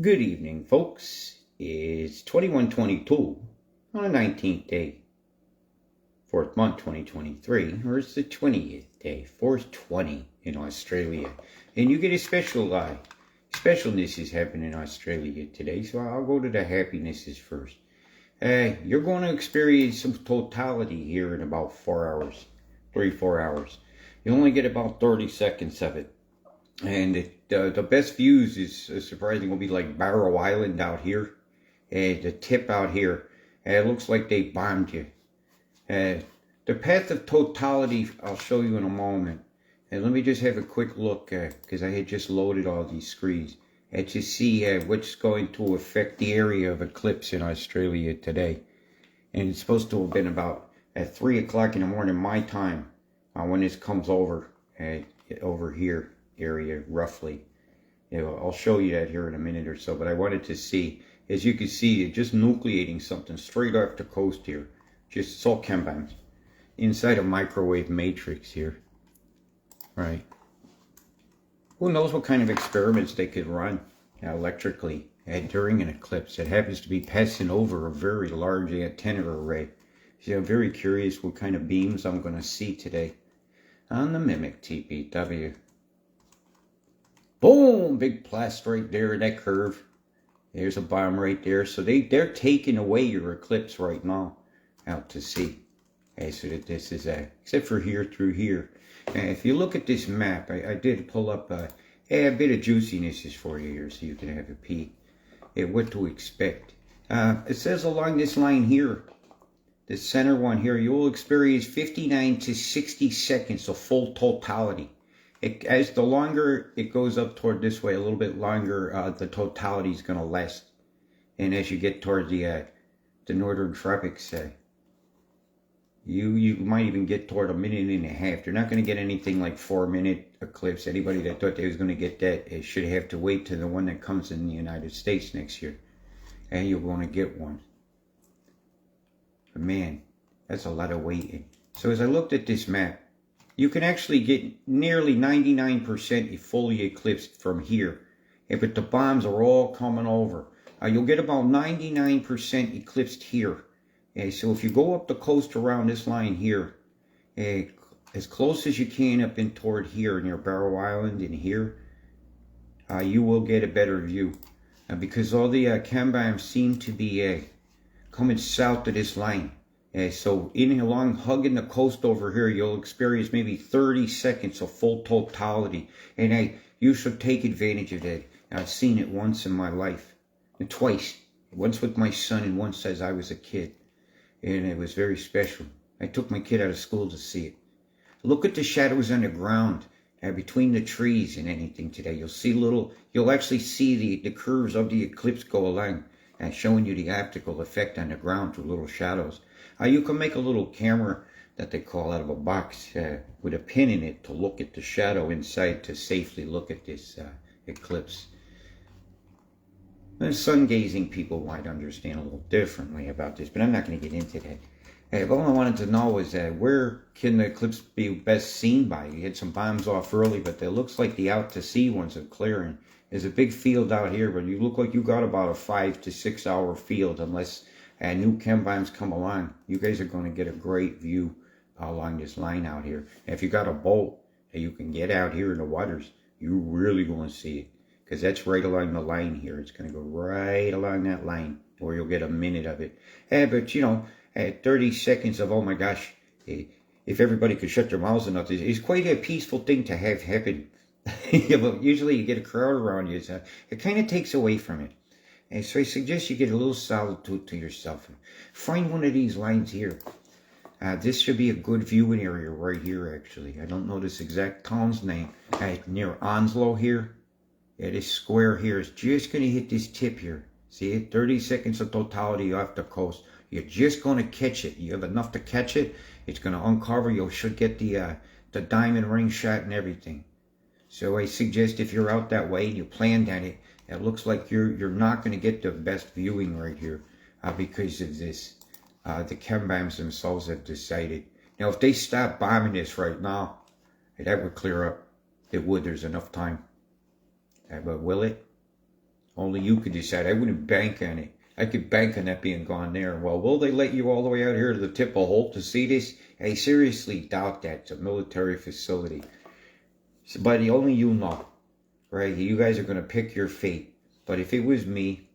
Good evening, folks. It's 2122 on the 19th day, 4th month 2023, or it's the 20th day, 420 in Australia. And you get a specialness is happening in Australia today, so I'll go to the happinesses first. You're going to experience some totality here in about 4 hours, 3-4 hours. You only get about 30 seconds of it. And the best views is surprising will be like Barrow Island out here. The tip out here. It looks like they bombed you. The path of totality I'll show you in a moment. And let me just have a quick look because I had just loaded all these screens. To see what's going to affect the area of eclipse in Australia today. And it's supposed to have been about at 3 o'clock in the morning my time when this comes over here. Area roughly. I'll show you that here in a minute or so, but I wanted to see, as you can see, it just nucleating something straight off the coast here. Just salt chem bombs inside a microwave matrix here. Right. Who knows what kind of experiments they could run electrically during an eclipse. It happens to be passing over a very large antenna array. So I'm very curious what kind of beams I'm going to see today on the Mimic TPW. Boom! Big blast right there in that curve. There's a bomb right there. So they're taking away your eclipse right now out to sea. So that this is except for here through here. If you look at this map, I did pull up a bit of juicinesses for you here so you can have a peek at what to expect. It says along this line here, the center one here, you will experience 59 to 60 seconds of full totality. As the longer it goes up toward this way, a little bit longer, the totality is going to last. And as you get toward the northern tropics, you might even get toward a minute and a half. You're not going to get anything like 4-minute eclipse. Anybody that thought they was going to get that should have to wait to the one that comes in the United States next year. And you're going to get one. But man, that's a lot of waiting. So as I looked at this map, you can actually get nearly 99% fully eclipsed from here. But the bombs are all coming over. You'll get about 99% eclipsed here. So if you go up the coast around this line here, as close as you can up in toward here near Barrow Island and here, you will get a better view. Because all the chem bombs seem to be coming south of this line. So in along hugging the coast over here, you'll experience maybe 30 seconds of full totality. And you should take advantage of that. I've seen it once in my life. And twice. Once with my son and once as I was a kid. And it was very special. I took my kid out of school to see it. Look at the shadows on the ground between the trees and anything today. You'll actually see the curves of the eclipse go along. Showing you the optical effect on the ground through little shadows. You can make a little camera that they call out of a box with a pin in it to look at the shadow inside to safely look at this eclipse. The sun-gazing people might understand a little differently about this, but I'm not going to get into that. All I wanted to know is where can the eclipse be best seen by? You had some bombs off early, but it looks like the out-to-sea ones are clearing. There's a big field out here, but you look like you got about a 5 to 6 hour field unless new chem bombs come along. You guys are going to get a great view along this line out here. And if you got a boat that you can get out here in the waters, you're really going to see it. Because that's right along the line here. It's going to go right along that line where you'll get a minute of it. But, you know, 30 seconds of, oh my gosh, if everybody could shut their mouths enough, it's quite a peaceful thing to have happen. But usually you get a crowd around you. So it kind of takes away from it. And so I suggest you get a little solitude to yourself. Find one of these lines here. This should be a good viewing area right here, actually. I don't know this exact town's name. Near Onslow here. This square here is just going to hit this tip here. See it? 30 seconds of totality off the coast. You're just going to catch it. You have enough to catch it. It's going to uncover. You should get the diamond ring shot and everything. So I suggest if you're out that way and you planned on it, it looks like you're not going to get the best viewing right here because of this. The chem bombs themselves have decided. Now, if they stop bombing this right now, that would clear up. It would. There's enough time. But will it? Only you could decide. I wouldn't bank on it. I could bank on that being gone there. Well, will they let you all the way out here to the tip of Holt to see this? I seriously doubt that. It's a military facility. So, but only you know, right? You guys are going to pick your fate. But if it was me,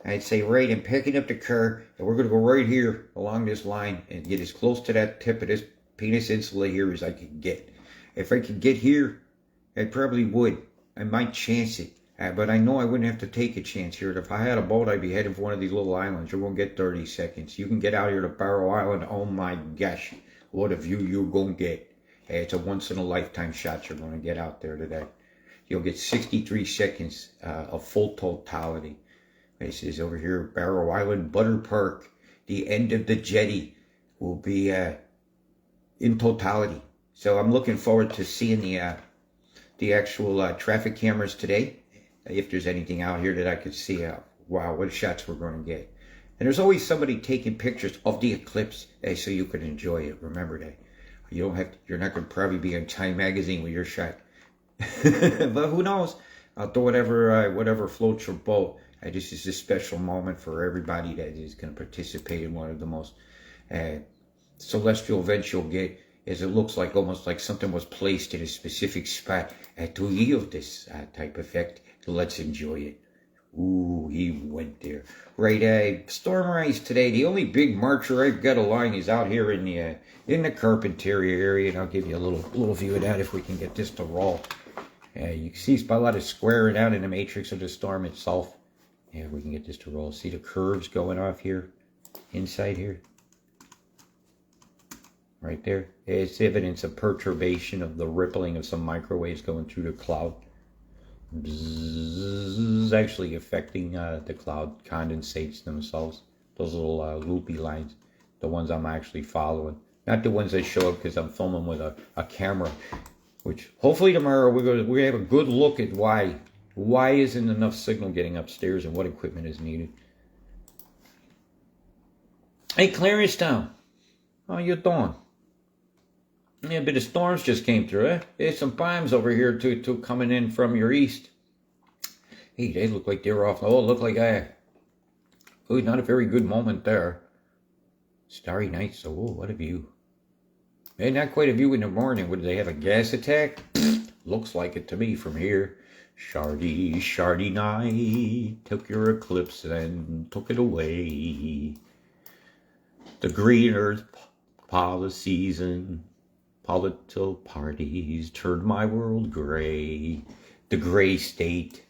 I'd say, right, I'm picking up the car, and we're going to go right here along this line and get as close to that tip of this penis insula here as I could get. If I could get here, I probably would. I might chance it. But I know I wouldn't have to take a chance here. If I had a boat, I'd be heading for one of these little islands. You're going to get 30 seconds. You can get out here to Barrow Island. Oh my gosh. What a view you're going to get. Hey, it's a once-in-a-lifetime shot you're going to get out there today. You'll get 63 seconds of full totality. This is over here, Barrow Island, Butter Park. The end of the jetty will be in totality. So I'm looking forward to seeing the actual traffic cameras today. If there's anything out here that I could see, wow, what shots we're going to get. And there's always somebody taking pictures of the eclipse, so you can enjoy it. Remember that. You don't have to, you're not going to probably be in Time Magazine with your shot. But who knows? I'll do whatever floats your boat. This is a special moment for everybody that is going to participate in one of the most celestial events you'll get, as it looks like almost like something was placed in a specific spot to yield this type effect. Let's enjoy it. Ooh, he went there. Right, storm rise today. The only big marcher I've got along is out here in the Carpentaria area, and I'll give you a little view of that if we can get this to roll. You can see it's a lot of squaring out in the matrix of the storm itself. Yeah, we can get this to roll. See the curves going off here, inside here, right there. It's evidence of perturbation of the rippling of some microwaves going through the cloud. Bzzzt, actually affecting the cloud condensates themselves. Those little loopy lines, the ones I'm actually following, not the ones that show up because I'm filming with a camera. Which hopefully tomorrow we have a good look at why isn't enough signal getting upstairs and what equipment is needed. Hey, Claristown, how you doing? Yeah, a bit of storms just came through, eh? There's some bombs over here too coming in from your east. Hey, they look like they're off. Oh, look like oh, not a very good moment there. Starry night, so what a view. Hey, not quite a view in the morning. Would they have a gas attack? Looks like it to me from here. Shardy, shardy night, took your eclipse and took it away. The green earth policies and political parties turned my world gray. The gray state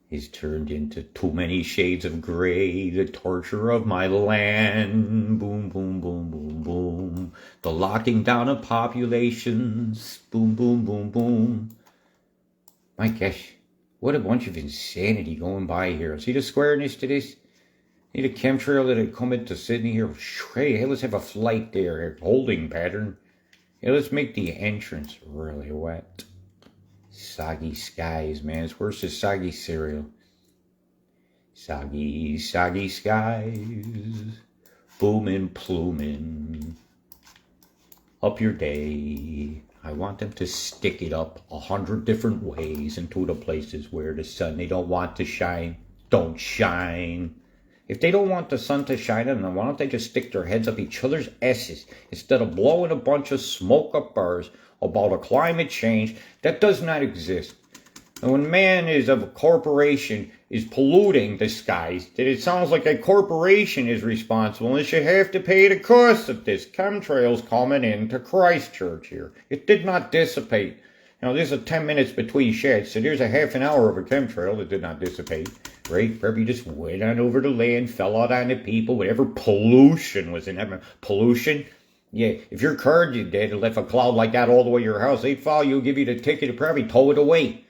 is turned into too many shades of gray. The torture of my land. Boom, boom, boom, boom, boom. The locking down of populations. Boom, boom, boom, boom. My gosh, what a bunch of insanity going by here. See the squareness to this? Need a chemtrail that had come into Sydney here. Hey, let's have a flight there. A holding pattern. Yeah, let's make the entrance really wet. Soggy skies, man. It's worse than soggy cereal. Soggy, soggy skies. Boomin', plumin'. Up your day. I want them to stick it up 100 different ways into the places where the sun they don't want to shine. Don't shine. If they don't want the sun to shine on them, why don't they just stick their heads up each other's asses instead of blowing a bunch of smoke up bars about a climate change that does not exist? And when man is of a corporation is polluting the skies, that it sounds like a corporation is responsible and should have to pay the cost of this. Chemtrails coming into Christchurch here. It did not dissipate. Now, there's a 10 minutes between sheds, so there's a half an hour of a chemtrail that did not dissipate. Right? Probably just went on over the land, fell out on the people, whatever pollution was in that. Pollution? Yeah, if your car did that and left a cloud like that all the way to your house, they'd follow you, give you the ticket, and probably tow it away.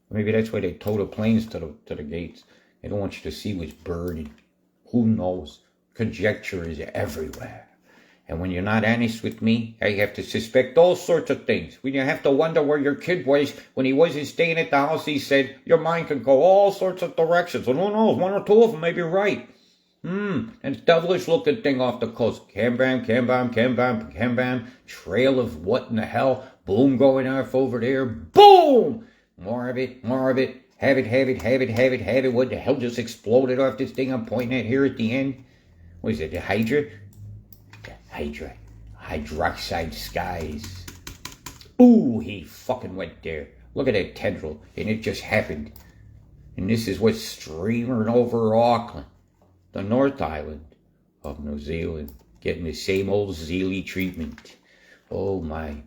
Maybe that's why they tow the planes to the gates. They don't want you to see what's burning. Who knows? Conjecture is everywhere. And when you're not honest with me, I have to suspect all sorts of things. When you have to wonder where your kid was when he wasn't staying at the house, he said, your mind can go all sorts of directions. And who knows, one or two of them may be right. And devilish looking thing off the coast. Cam-bam, cam-bam, cam-bam, cam-bam. Trail of what in the hell? Boom going off over there. Boom! More of it, more of it. Have it, have it, have it, have it, have it. What the hell just exploded off this thing I'm pointing at here at the end? What is it, the Hydra? The Hydra. Hydroxide skies. Ooh, he fucking went there. Look at that tendril, and it just happened. And this is what's streaming over Auckland, the North Island of New Zealand, getting the same old Zealy treatment. Oh my,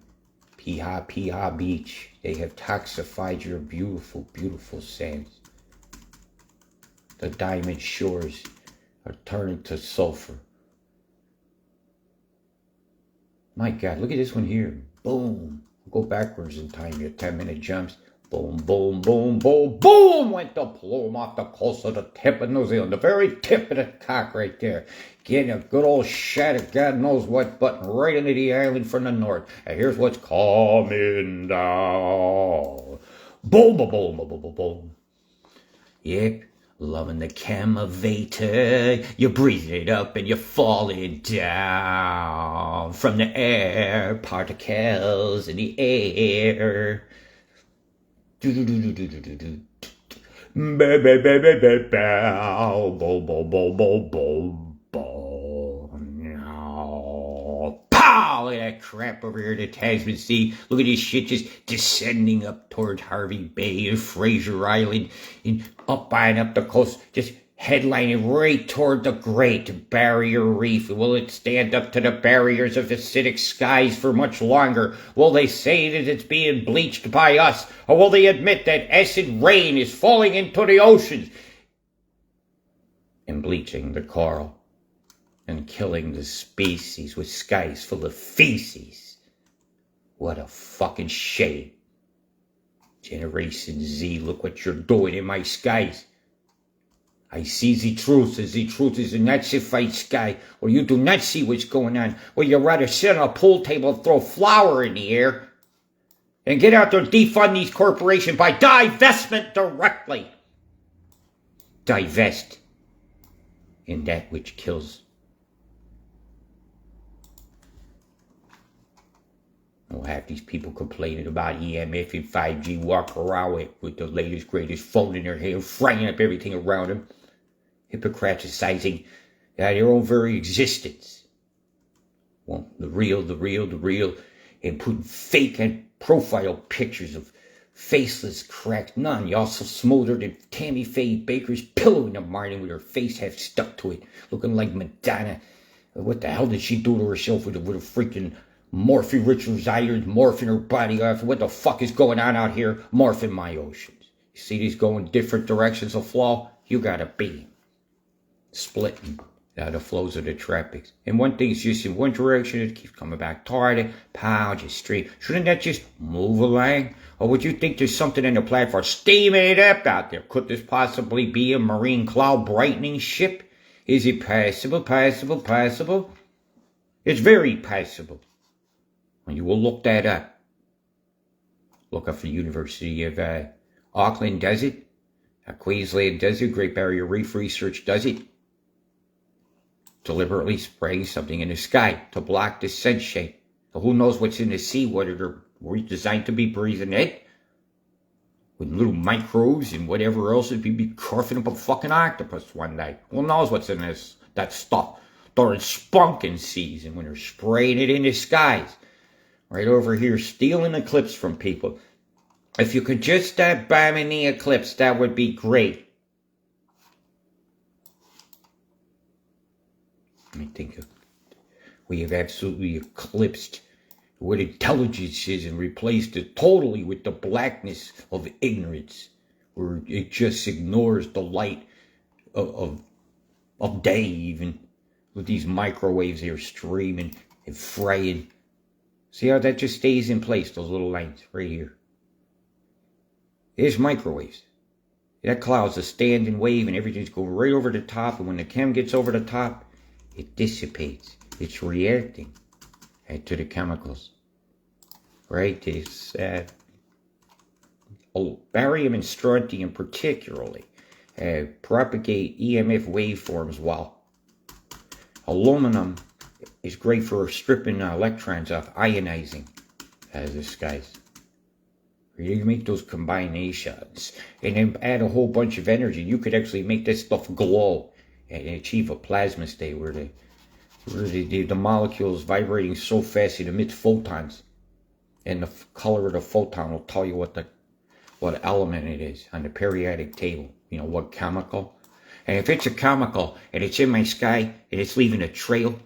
Piha Piha Beach. They have toxified your beautiful, beautiful sands. The diamond shores are turning to sulfur. My God, look at this one here. Boom. Go backwards in time, your 10-minute jumps. Boom, boom, boom, boom, boom, went the Plume off the coast of the tip of New Zealand, the very tip of the cock right there. Getting a good old shot of God knows what button right into the island from the north. And here's what's coming down. Boom, boom, boom, boom, boom, boom, boom. Yep, loving the camavator. You're breathing it up and you're falling down from the air, particles in the air. Boom, pow! Look at that crap over here in the Tasman Sea. Look at this shit just descending up towards Harvey Bay and Fraser Island and up and up the coast, just headlining right toward the Great Barrier Reef. Will it stand up to the barriers of acidic skies for much longer? Will they say that it's being bleached by us? Or will they admit that acid rain is falling into the oceans and bleaching the coral and killing the species with skies full of feces? What a fucking shame. Generation Z, look what you're doing in my skies. I see the truth is a nazified sky, where you do not see what's going on, where you rather sit on a pool table and throw flour in the air, and get out there and defund these corporations by divestment directly. Divest in that which kills. We'll have these people complaining about EMF and 5G, walk around with the latest, greatest phone in their hand, frying up everything around them, hypocriticizing their own very existence. Well, the real, and putting fake and profile pictures of faceless, cracked nun. You also smothered in Tammy Faye Baker's pillow in the morning with her face half stuck to it, looking like Madonna. What the hell did she do to herself with a freaking morphine Richard's irons, morphing her body off? What the fuck is going on out here? Morphing my oceans. You see these going different directions of flow? You got a beam splitting out the flows of the tropics. And one thing's just in one direction, it keeps coming back toward it. Pow, just straight. Shouldn't that just move along? Or would you think there's something in the platform steaming it up out there? Could this possibly be a marine cloud brightening ship? Is it possible? It's very possible. And you will look that up. Look up for the University of Auckland does it. Queensland does it. Great Barrier Reef Research does it. Deliberately spraying something in the sky to block the sunshine. So who knows what's in the sea, whether they're designed to be breathing it, with little microbes and whatever else, it'd be coughing up a fucking octopus one day. Who knows what's in that stuff during spunking season when they're spraying it in the skies. Right over here, stealing eclipse from people. If you could just start bombing the eclipse, that would be great. Let me think of. We have absolutely eclipsed what intelligence is and replaced it totally with the blackness of ignorance, where it just ignores the light of day, even with these microwaves here streaming and fraying. See how that just stays in place, those little lines right here. There's microwaves. That cloud's a standing wave and everything's going right over the top, and when the chem gets over the top, it dissipates. It's reacting to the chemicals. Right? It's barium and strontium particularly propagate EMF waveforms, while aluminum is great for stripping electrons off, ionizing the skies. You make those combinations and then add a whole bunch of energy. You could actually make this stuff glow and achieve a plasma state where the molecules vibrating so fast it emits photons. And the color of the photon will tell you what element it is on the periodic table. You know, what chemical. And if it's a chemical and it's in my sky and it's leaving a trail,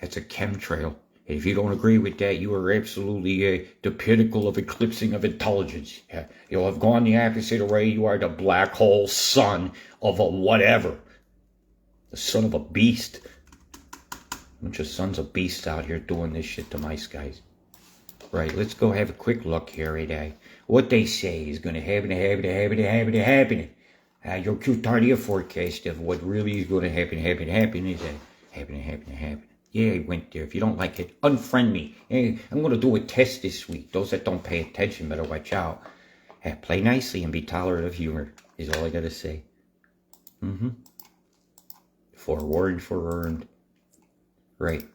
that's a chemtrail. And if you don't agree with that, you are absolutely the pinnacle of eclipsing of intelligence. You'll have gone the opposite way. You are the black hole son of a whatever. The son of a beast. A bunch of sons of beasts out here doing this shit to my skies. Right, let's go have a quick look here at what they say is going to happen. Your Q-Tardia forecast of what really is going to happen is happen. Yeah, I went there. If you don't like it, unfriend me. Hey, I'm going to do a test this week. Those that don't pay attention better watch out. Play nicely and be tolerant of humor is all I got to say. Forewarned, forearmed. Right.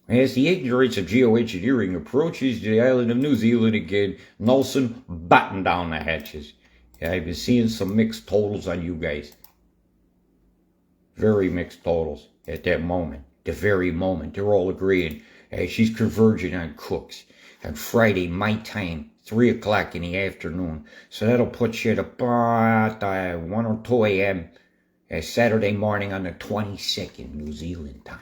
As the ignorance of geoengineering approaches the island of New Zealand again, Nelson battened down the hatches. I've been seeing some mixed totals on you guys. Very mixed totals at that moment. The very moment. They're all agreeing. She's converging on Cooks. On Friday, my time, 3 o'clock in the afternoon. So that'll put you at about 1 or 2 a.m. Saturday morning on the 22nd, New Zealand time.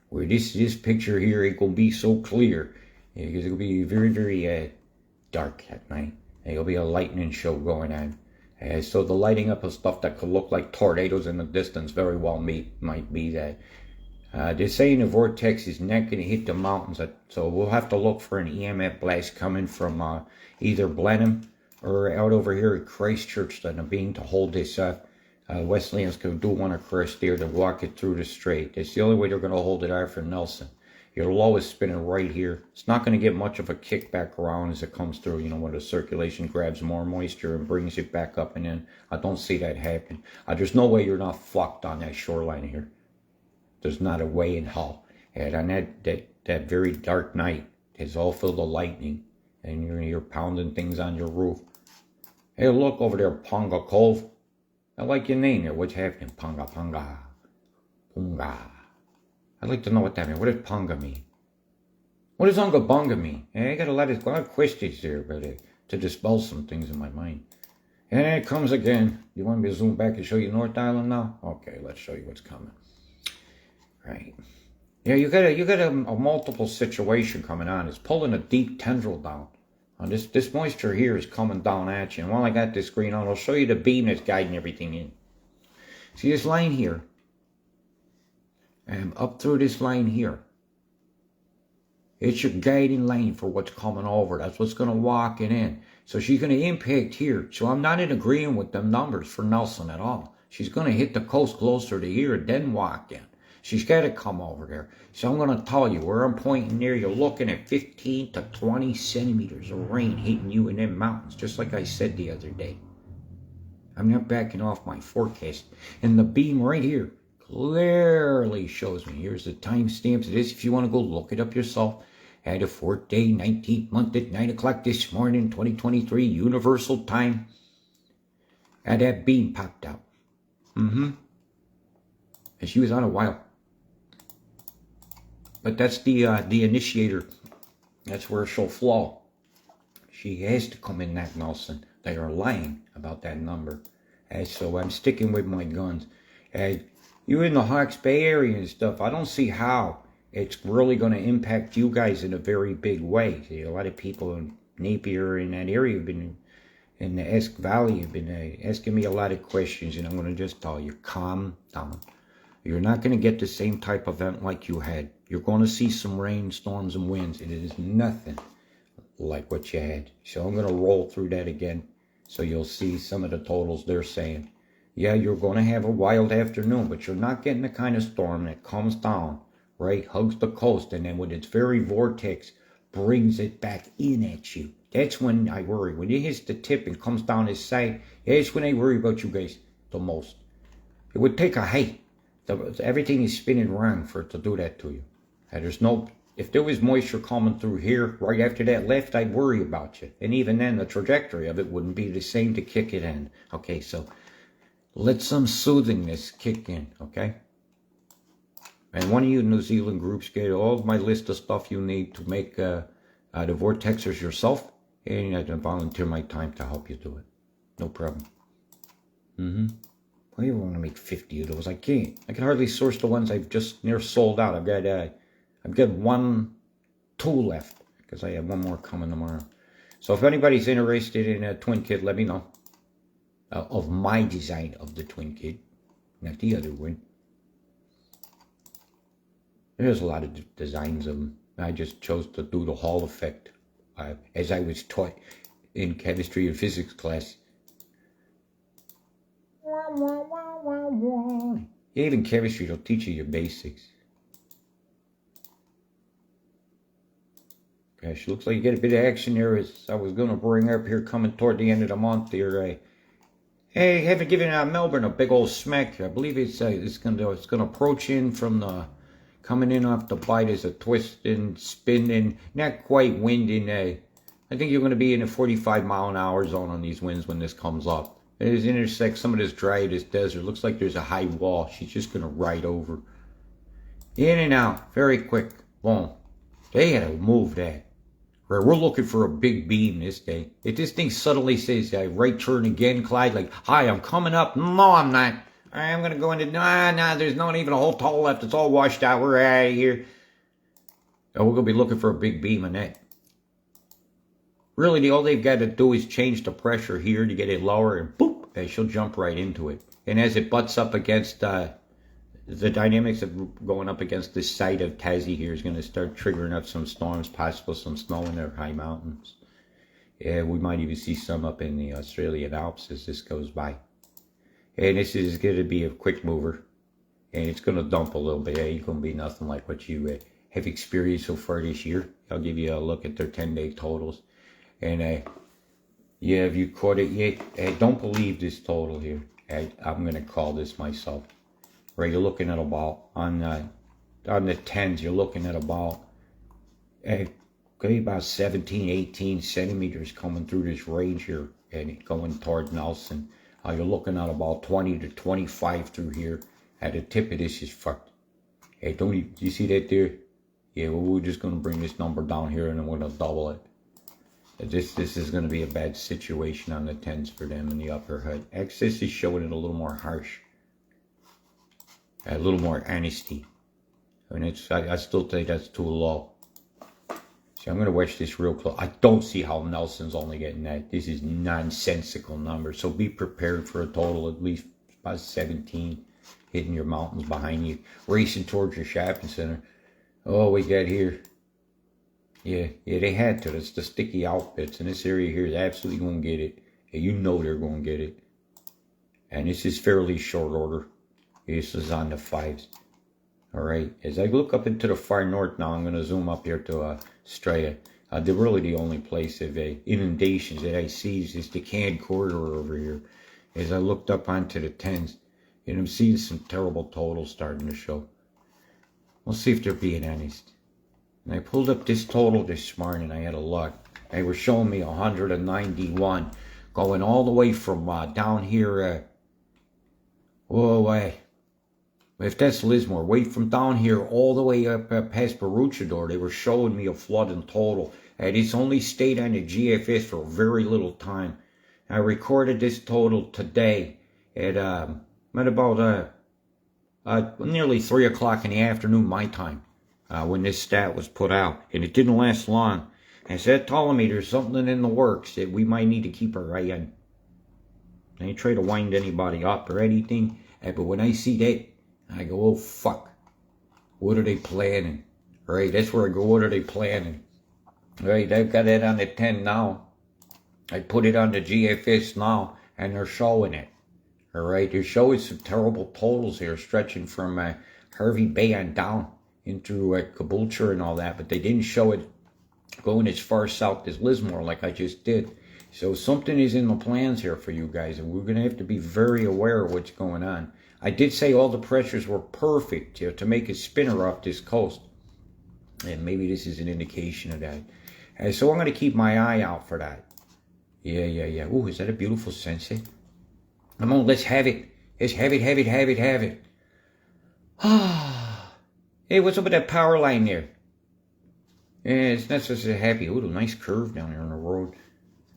Where this picture here ain't gonna be so clear, because it'll be very, very dark at night. There'll be a lightning show going on. So the lighting up of stuff that could look like tornadoes in the distance very well might be that. They're saying the vortex is not going to hit the mountains, so we'll have to look for an EMF blast coming from either Blenheim or out over here at Christchurch that are being to hold this up. Wesleyans can do one across there to walk it through the strait. That's the only way they're going to hold it out for Nelson. Your low is spinning right here. It's not going to get much of a kickback around as it comes through, you know, when the circulation grabs more moisture and brings it back up and in. I don't see that happen. There's no way you're not fucked on that shoreline here. There's not a way in hell. And on that very dark night, it's all filled with lightning. And you're pounding things on your roof. Hey, look over there, Ponga Cove. I like your name here. What's happening? Ponga. Punga. I'd like to know what that means. What does Ponga mean? What does Unga Bunga mean? I got a lot of questions there, but to dispel some things in my mind. And then it comes again. You want me to zoom back and show you North Island now? Okay, let's show you what's coming. Right. Yeah, you got a multiple situation coming on. It's pulling a deep tendril down. This moisture here is coming down at you. And while I got this screen on, I'll show you the beam that's guiding everything in. See this line here? And up through this line here. It's your guiding line for what's coming over. That's what's going to walk it in. So she's going to impact here. So I'm not in agreeing with them numbers for Nelson at all. She's going to hit the coast closer to here, then walk in. She's got to come over there. So I'm going to tell you, where I'm pointing there, you're looking at 15 to 20 centimeters of rain hitting you in them mountains, just like I said the other day. I'm not backing off my forecast. And the beam right here clearly shows me. Here's the timestamps of this if you want to go look it up yourself. Had a 4th day, 19th month at 9 o'clock this morning, 2023, universal time. And that beam popped out. And she was on a while. But that's the initiator. That's where she'll flow. She has to come in that, Nelson. They are lying about that number. So I'm sticking with my guns. You in the Hawke's Bay area and stuff, I don't see how it's really going to impact you guys in a very big way. See, a lot of people in Napier in that area have been, in the Esk Valley, have been asking me a lot of questions, and I'm going to just tell you, calm down. You're not going to get the same type of event like you had. You're going to see some rain, storms, and winds. It is nothing like what you had. So I'm going to roll through that again so you'll see some of the totals they're saying. Yeah, you're going to have a wild afternoon, but you're not getting the kind of storm that comes down, right, hugs the coast, and then with its very vortex, brings it back in at you. That's when I worry. When it hits the tip and comes down this side, that's when I worry about you guys the most. It would take a height. Everything is spinning wrong for it to do that to you. And there's no if there was moisture coming through here right after that left, I'd worry about you. And even then, the trajectory of it wouldn't be the same to kick it in. Okay, so let some soothingness kick in, okay? And one of you New Zealand groups get all my list of stuff you need to make the vortexers yourself, and I can volunteer my time to help you do it. No problem. Why do you want to make 50 of those? I can't. I can hardly source the ones I've just near sold out. I've got 1, 2 left because I have one more coming tomorrow. So if anybody's interested in a twin kit, let me know. Of my design of the twin kit, not the other one. There's a lot of designs of them. I just chose to do the Hall effect, as I was taught in chemistry and physics class. Even chemistry, they'll teach you your basics. Gosh, looks like you get a bit of action there. As I was going to bring up here, coming toward the end of the month here. Hey, haven't given Melbourne a big old smack. I believe it's gonna approach in from the coming in off the bite as a twisting, spinning, not quite winding. I think you're gonna be in a 45-mile-an-hour zone on these winds when this comes up. It intersects some of this dry, this desert. Looks like there's a high wall. She's just gonna ride over. In and out, very quick. Boom. They had to move that. We're looking for a big beam this day. If this thing suddenly says, right turn again, Clyde, like, hi, I'm coming up. No, I'm not. I'm going to go into, nah, there's not even a whole toll left. It's all washed out. We're out of here. Oh, we're going to be looking for a big beam on that. Really, all they've got to do is change the pressure here to get it lower, and boop, she'll jump right into it. And as it butts up against the dynamics of going up against this site of Tassie here is going to start triggering up some storms, possible some snow in their high mountains. Yeah, we might even see some up in the Australian Alps as this goes by. And this is going to be a quick mover. And it's going to dump a little bit. It ain't going to be nothing like what you have experienced so far this year. I'll give you a look at their 10-day totals. And yeah, if you caught it yet, don't believe this total here. I'm going to call this myself. Right, you're looking at about, on the 10s, you're looking at about 17, 18 centimeters coming through this range here and going toward Nelson. You're looking at about 20 to 25 through here. At the tip of this is fucked. Hey, do you see that there? Yeah, well, we're just going to bring this number down here and then we're going to double it. This is going to be a bad situation on the 10s for them in the upper hood. Axis is showing it a little more harsh. A little more honesty. I mean, I still think that's too low. See, I'm going to watch this real close. I don't see how Nelson's only getting that. This is nonsensical numbers. So be prepared for a total at least about 17 hitting your mountains behind you, racing towards your shopping center. Oh, we got here. Yeah, they had to. That's the sticky outfits. And this area here is absolutely going to get it. And you know they're going to get it. And this is fairly short order. This is on the 5s. Alright, as I look up into the far north now, I'm going to zoom up here to Australia. They're really the only place of inundations that I see is this decayed corridor over here. As I looked up onto the 10s, and I'm seeing some terrible totals starting to show. We'll see if they're being honest. And I pulled up this total this morning. I had a look. They were showing me 191, going all the way from down here. If that's Lismore, wait from down here all the way up past Baruchador, they were showing me a flood in total. And it's only stayed on the GFS for very little time. I recorded this total today at about nearly 3 o'clock in the afternoon my time when this stat was put out. And it didn't last long. And so that telling me there's something in the works that we might need to keep our eye on. I ain't trying to wind anybody up or anything. But when I see that, I go, oh, fuck. What are they planning? Right, that's where I go, what are they planning? Right, I've got that on the 10 now. I put it on the GFS now, and they're showing it. All right, they're showing some terrible totals here, stretching from Hervey Bay on down into Caboolture and all that, but they didn't show it going as far south as Lismore like I just did. So something is in the plans here for you guys, and we're going to have to be very aware of what's going on. I did say all the pressures were perfect to make a spinner up this coast. And maybe this is an indication of that. So I'm going to keep my eye out for that. Yeah. Ooh, is that a beautiful sunset? Come on, let's have it. Let's have it. Hey, what's up with that power line there? Yeah, it's not such a happy. Ooh, a nice curve down there on the road.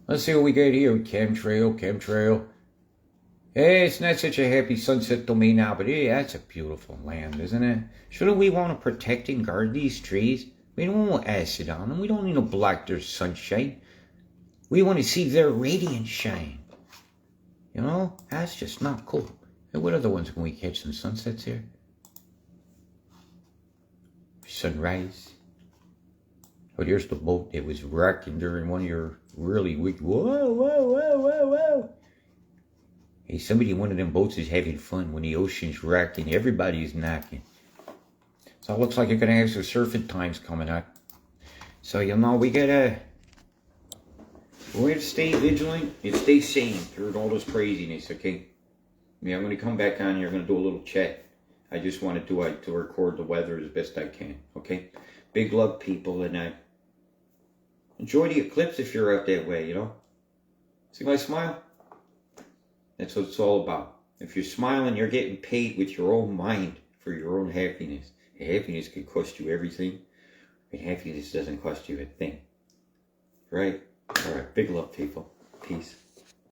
Let's see what we get here. Chemtrail. Hey, it's not such a happy sunset to me now, but hey, that's a beautiful land, isn't it? Shouldn't we want to protect and guard these trees? We don't want acid on them. We don't need to block their sunshine. We want to see their radiance shine. You know, that's just not cool. Hey, what other ones can we catch some sunsets here? Sunrise. Oh, here's the boat that was wrecking during one of your really weak. Whoa. Hey, somebody in one of them boats is having fun when the ocean's wrecking. Everybody's knocking. So it looks like you're going to have some surfing times coming up. So, you know, we gotta stay vigilant and stay sane through all this craziness, okay? Yeah, I'm going to come back on here. I'm going to do a little chat. I just wanted to record the weather as best I can, okay? Big love, people, and enjoy the eclipse if you're out that way, you know? See my smile? That's what it's all about. If you're smiling, you're getting paid with your own mind for your own happiness. And happiness could cost you everything, but happiness doesn't cost you a thing. Right? All right. Big love, people. Peace.